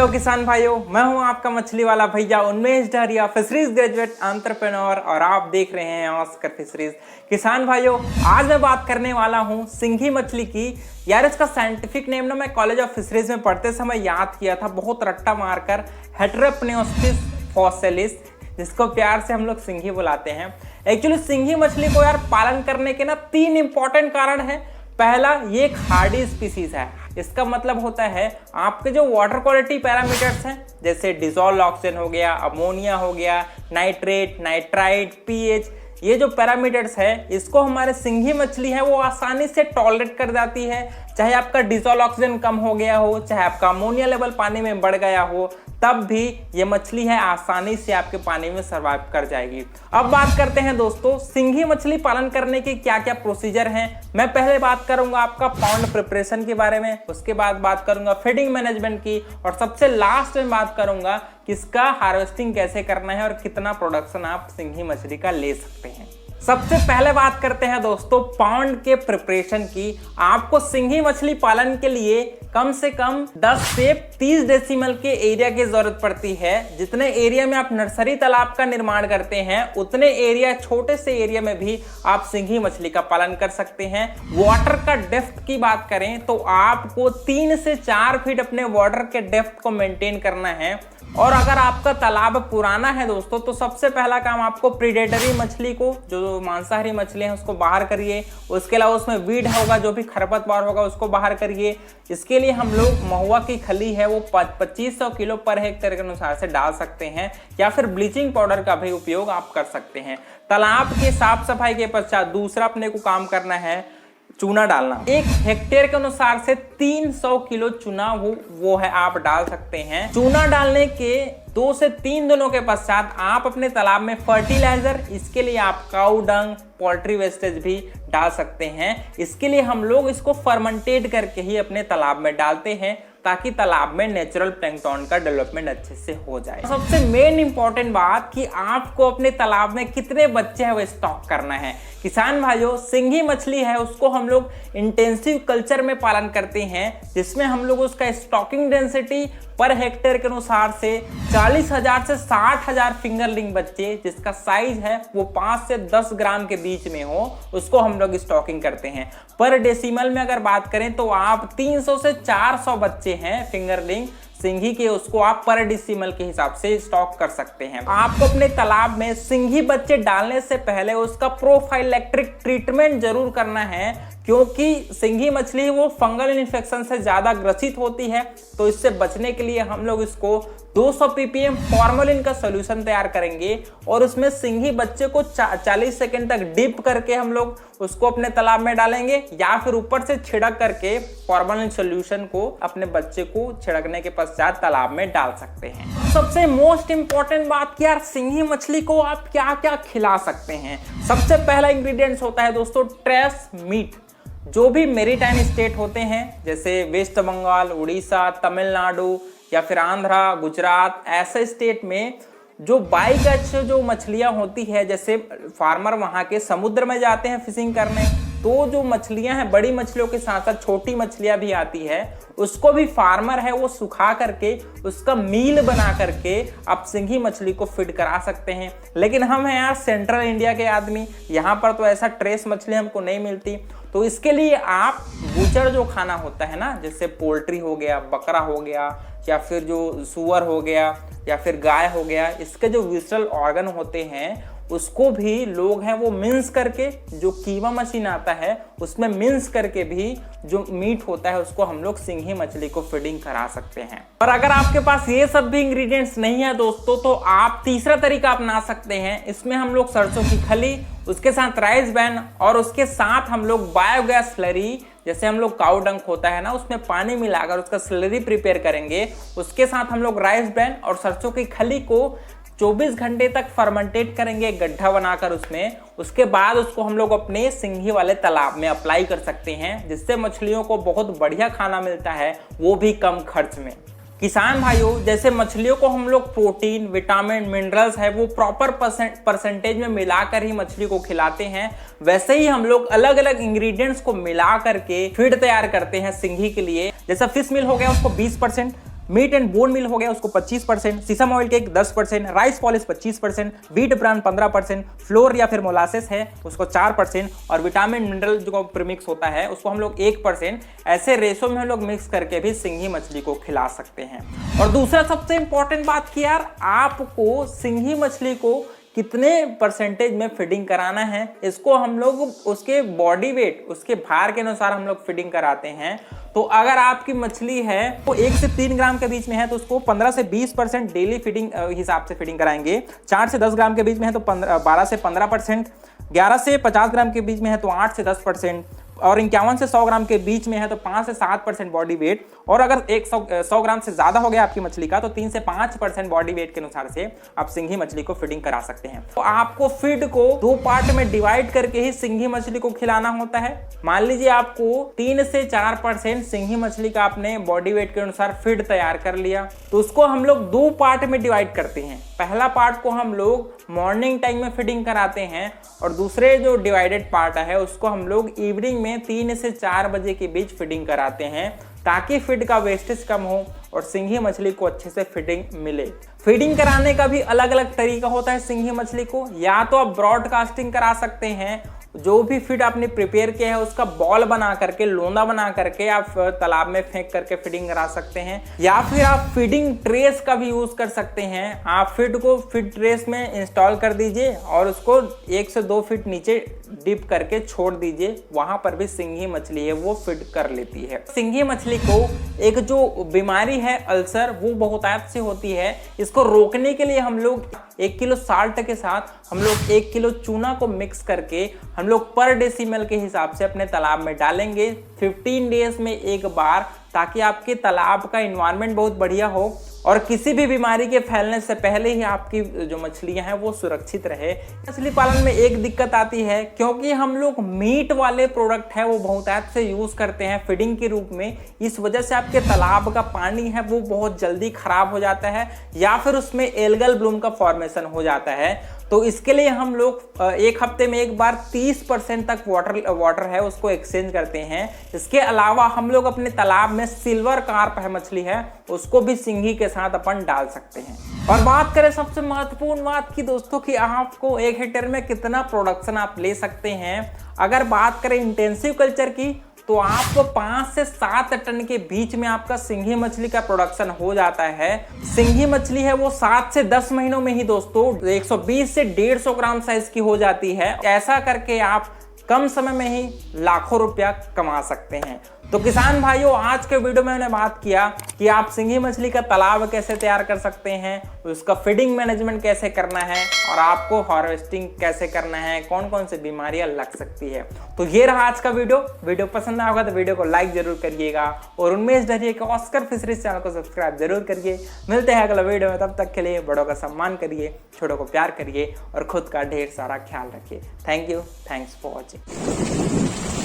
किसान भाइयों, मैं हूं आपका मछली वाला भैया उन्मेष डहरिया, फिशरीज ग्रेजुएट एंटरप्रेन्योर, और आप देख रहे हैं ऑस्कर फिशरीज। किसान भाइयों, आज मैं बात करने वाला हूं सिंघी मछली की। यार इसका साइंटिफिक नेम ना मैं कॉलेज ऑफ फिशरीज में पढ़ते समय याद किया था, बहुत रट्टा मारकर, हेटेरोप्नेस्टिस फॉसिलिस, जिसको प्यार से हम लोग सिंघी बुलाते हैं। एक्चुअली सिंघी मछली को यार पालन करने के ना 3 इंपॉर्टेंट कारण है। पहला, ये एक हार्डी स्पीसीज है। इसका मतलब होता है आपके जो वाटर क्वालिटी पैरामीटर्स हैं, जैसे डिसॉल्व ऑक्सीजन हो गया, अमोनिया हो गया, नाइट्रेट, नाइट्राइट, पीएच, ये जो पैरामीटर्स है इसको हमारे सिंघी मछली है वो आसानी से टॉलरेट कर जाती है। चाहे आपका डिसॉल्व ऑक्सीजन कम हो गया हो, चाहे आपका अमोनिया लेवल पानी में बढ़ गया हो, तब भी ये मछली है आसानी से आपके पानी में सर्वाइव कर जाएगी। अब बात करते हैं दोस्तों सिंघी मछली पालन करने के क्या क्या प्रोसीजर हैं। मैं पहले बात करूंगा आपका पाउंड प्रिपरेशन के बारे में, उसके बाद बात करूंगा फीडिंग मैनेजमेंट की, और सबसे लास्ट में बात करूंगा कि इसका हार्वेस्टिंग कैसे करना है और कितना प्रोडक्शन आप सिंघी मछली का ले सकते हैं। सबसे पहले बात करते हैं दोस्तों पाउंड के प्रिपरेशन की। आपको सिंघी मछली पालन के लिए कम से कम 10 से 30 डेसिमल के एरिया की जरूरत पड़ती है। जितने एरिया में आप नर्सरी तालाब का निर्माण करते हैं, उतने एरिया, छोटे से एरिया में भी आप सिंघी मछली का पालन कर सकते हैं। वाटर का डेप्थ की बात करें तो आपको 3 से 4 फीट अपने वाटर के डेप्थ को मेंटेन करना है। और अगर आपका तालाब पुराना है दोस्तों, तो सबसे पहला काम आपको प्रीडेटरी मछली को, जो मांसाहारी मछली है, उसको बाहर करिए। उसके अलावा उसमें वीड होगा, जो भी खरपतवार होगा, उसको बाहर करिए। इसके लिए हम लोग महुआ की खली है वो 2500 किलो पर हेक्टेयर के अनुसार से डाल सकते हैं, या फिर ब्लीचिंग पाउडर का भी उपयोग आप कर सकते हैं। तालाब के साफ सफाई के पश्चात दूसरा अपने को काम करना है चूना डालना। 1 हेक्टेयर के अनुसार से 300 किलो चूना वो है आप डाल सकते हैं। चूना डालने के 2 से 3 दिनों के पश्चात आप अपने तालाब में फर्टिलाइजर, इसके लिए आप काऊ डंग, पोल्ट्री वेस्टेज भी डाल सकते हैं। इसके लिए हम लोग इसको फर्मेंटेट करके ही अपने तालाब में डालते हैं, ताकि तालाब में नेचुरल प्लैंक्टन का डेवलपमेंट अच्छे से हो जाए। सबसे मेन इंपॉर्टेंट बात कि आपको अपने तालाब में कितने बच्चे हैं वो स्टॉक करना है। किसान भाइयों, सिंघी मछली है उसको हम लोग इंटेंसिव कल्चर में पालन करते हैं, जिसमें हम लोग उसका स्टॉकिंग डेंसिटी पर हेक्टेयर के अनुसार से 40,000 से 60,000 फिंगरलिंग बच्चे, जिसका साइज है वो 5 से 10 ग्राम के बीच में हो, उसको हम लोग स्टॉकिंग करते हैं। पर डेसिमल में अगर बात करें तो आप 300 से 400 बच्चे हैं फिंगरलिंग सिंघी के, उसको आप पर डेसिमल के हिसाब से स्टॉक कर सकते हैं। आपको अपने तालाब में सिंघी बच्चे डालने से पहले उसका प्रोफाइलैक्टिक ट्रीटमेंट जरूर करना है, क्योंकि सिंघी मछली वो फंगल इन्फेक्शन से ज्यादा ग्रसित होती है। तो इससे बचने के लिए हम लोग इसको 200 ppm फॉर्मलिन का सोल्यूशन तैयार करेंगे, और उसमें सिंघी बच्चे को 40 सेकंड तक डिप करके हम लोग उसको अपने तालाब में डालेंगे, या फिर ऊपर से छिड़क करके फॉर्मलिन सोल्यूशन को अपने बच्चे को छिड़कने के पश्चात तालाब में डाल सकते हैं। सबसे मोस्ट इंपॉर्टेंट बात कि यार सिंघी मछली को आप क्या क्या खिला सकते हैं। सबसे पहला इंग्रेडिएंट्स होता है दोस्तों ट्रेस मीट। जो भी मेरीटाइन स्टेट होते हैं, जैसे वेस्ट बंगाल, उड़ीसा, तमिलनाडु या फिर आंध्रा, गुजरात, ऐसे स्टेट में जो बाइकैच जो मछलियां होती है, जैसे फार्मर वहां के समुद्र में जाते हैं फिशिंग करने, तो जो मछलियां हैं, बड़ी मछलियों के साथ साथ छोटी मछलियां भी आती है, उसको भी फार्मर है वो सुखा करके उसका मील बना करके आप सिंघी मछली को फीड करा सकते हैं। लेकिन हम हैं यार सेंट्रल इंडिया के आदमी, यहाँ पर तो ऐसा ट्रेस मछली हमको नहीं मिलती। तो इसके लिए आप बूचर जो खाना होता है ना, जैसे पोल्ट्री हो गया, बकरा हो गया, या फिर जो सुअर हो गया, या फिर गाय हो गया, इसके जो विसरल ऑर्गन होते हैं उसको भी लोग हैं वो मिन्स करके, जो कीमा मशीन आता है उसमें मिन्स करके भी जो मीट होता है उसको हम लोग सिंघी मछली को फीडिंग करा सकते हैं। और अगर आपके पास ये सब भी इंग्रेडिएंट्स नहीं है दोस्तों, तो आप तीसरा तरीका अपना सकते हैं। इसमें हम लोग सरसों की खली, उसके साथ राइस ब्रैन, और उसके साथ हम लोग बायोगैस स्लरी, जैसे हम लोग काऊ डंक होता है ना, उसमें पानी मिलाकर उसका स्लरी प्रिपेयर करेंगे। उसके साथ हम लोग राइस ब्रैन और सरसों की खली को 24 घंटे तक फर्मेंटेट करेंगे, गड्ढा बनाकर उसमें। उसके बाद उसको हम लोग अपने सिंघी वाले तालाब में अप्लाई कर सकते हैं, जिससे मछलियों को बहुत बढ़िया खाना मिलता है, वो भी कम खर्च में। किसान भाइयों, जैसे मछलियों को हम लोग प्रोटीन, विटामिन, मिनरल्स है वो प्रॉपर परसेंटेज में मिलाकर ही मछली को खिलाते हैं, वैसे ही हम लोग अलग अलग इंग्रेडिएंट्स को मिला करके फीड तैयार करते हैं सिंघी के लिए। जैसा फिश मील हो गया उसको 20%, मीट एंड बोन मिल हो गया उसको 25%, सीसम oil cake 10%, rice polish 25%, wheat bran 15%, floor या फिर मोलासेस है उसको 4% और विटामिन मिनरल जो प्रीमिक्स होता है उसको हम लोग 1%, ऐसे रेशो में हम लोग मिक्स करके भी सिंघी मछली को खिला सकते हैं। और दूसरा सबसे इंपॉर्टेंट बात कि यार आपको सिंघी मछली को कितने परसेंटेज में फीडिंग कराना है, इसको हम लोग उसके बॉडी वेट, उसके भार के अनुसार हम लोग फीडिंग कराते हैं। तो अगर आपकी मछली है वो 1 से 3 ग्राम के बीच में है तो उसको 15 से 20% डेली फीडिंग हिसाब से फीडिंग कराएंगे। 4 से 10 ग्राम के बीच में है तो 12 से 15%, 11 से 50 ग्राम के बीच में है तो 8 से 10%, और 51 से 100 ग्राम के बीच में है तो 5 से 7% बॉडी वेट, और अगर 100 ग्राम से ज्यादा हो गया आपकी मछली का तो 3 से 5% बॉडी वेट के अनुसार से आप सिंघी मछली को फीडिंग करा सकते हैं। तो आपको फीड को 2 पार्ट में डिवाइड करके ही सिंघी मछली को खिलाना होता है। मान लीजिए आपको 3 से 4% सिंघी मछली का आपने बॉडी वेट के अनुसार फीड तैयार कर लिया, तो उसको हम लोग 2 पार्ट में डिवाइड करते हैं। पहला पार्ट को हम लोग मॉर्निंग टाइम में फीडिंग कराते हैं और दूसरे जो डिवाइडेड पार्ट है उसको हम लोग इवनिंग में 3 से 4 बजे के बीच फीडिंग कराते हैं, ताकि फीड का वेस्टेज कम हो और सिंघी मछली को अच्छे से फीडिंग मिले। फीडिंग कराने का भी अलग अलग तरीका होता है सिंघी मछली को। या तो आप ब्रॉडकास्टिंग करा सकते हैं, जो भी फीड आपने प्रिपेयर किया है उसका बॉल बना करके, लोंदा बना करके आप तालाब में फेंक करके फीडिंग करा सकते हैं, या फिर आप फीडिंग ट्रेस का भी यूज कर सकते हैं। आप फीड को फीड ट्रेस में इंस्टॉल कर दीजिए और उसको 1 से 2 फीट नीचे डिप करके छोड़ दीजिए, वहां पर भी सिंघी मछली है वो फीड कर लेती है। सिंघी मछली को एक जो बीमारी है अल्सर, वो बहुतायत से होती है। इसको रोकने के लिए हम लोग 1 किलो साल्ट के साथ हम लोग 1 किलो चूना को मिक्स करके हम लोग पर डेसिमल के हिसाब से अपने तालाब में डालेंगे 15 डेज में एक बार, ताकि आपके तालाब का एनवायरनमेंट बहुत बढ़िया हो और किसी भी बीमारी के फैलने से पहले ही आपकी जो मछलियां हैं वो सुरक्षित रहे। मछली पालन में एक दिक्कत आती है, क्योंकि हम लोग मीट वाले प्रोडक्ट है वो बहुतायत से यूज करते हैं फीडिंग के रूप में। इस वजह से आपके तालाब का पानी है वो बहुत जल्दी खराब हो जाता है या फिर उसमें एल्गल ब्लूम का फॉर्मेशन हो जाता है। तो इसके लिए हम लोग 1 हफ्ते में एक बार 30% तक वाटर है उसको एक्सचेंज करते हैं। इसके अलावा हम लोग अपने तालाब में सिल्वर कार्प है मछली है उसको भी सिंघी के साथ अपन डाल सकते हैं। और बात करें सबसे महत्वपूर्ण बात की दोस्तों कि आपको 1 हेक्टेयर में कितना प्रोडक्शन आप ले सकते हैं। अगर बात करें इंटेंसिव कल्चर की तो आपको 5 से 7 टन के बीच में आपका सिंघी मछली का प्रोडक्शन हो जाता है। सिंघी मछली है वो 7 से 10 महीनों में ही दोस्तों 120 से 150 ग्राम साइज की हो जाती है। ऐसा करके आप कम समय में ही लाखों रुपया कमा सकते हैं। तो किसान भाइयों, आज के वीडियो में मैंने बात किया कि आप सिंघी मछली का तालाब कैसे तैयार कर सकते हैं, उसका फीडिंग मैनेजमेंट कैसे करना है और आपको हार्वेस्टिंग कैसे करना है, कौन कौन सी बीमारियां लग सकती है। तो ये रहा आज का वीडियो पसंद आया होगा तो वीडियो को लाइक जरूर करिएगा और उन्मेष धरिए के ऑस्कर फिशरीज चैनल को सब्सक्राइब जरूर करिए। मिलते हैं अगला वीडियो में, तब तक के लिए बड़ों का सम्मान करिए, छोटों को प्यार करिए और खुद का ढेर सारा ख्याल रखिए। Thank you, thanks for watching.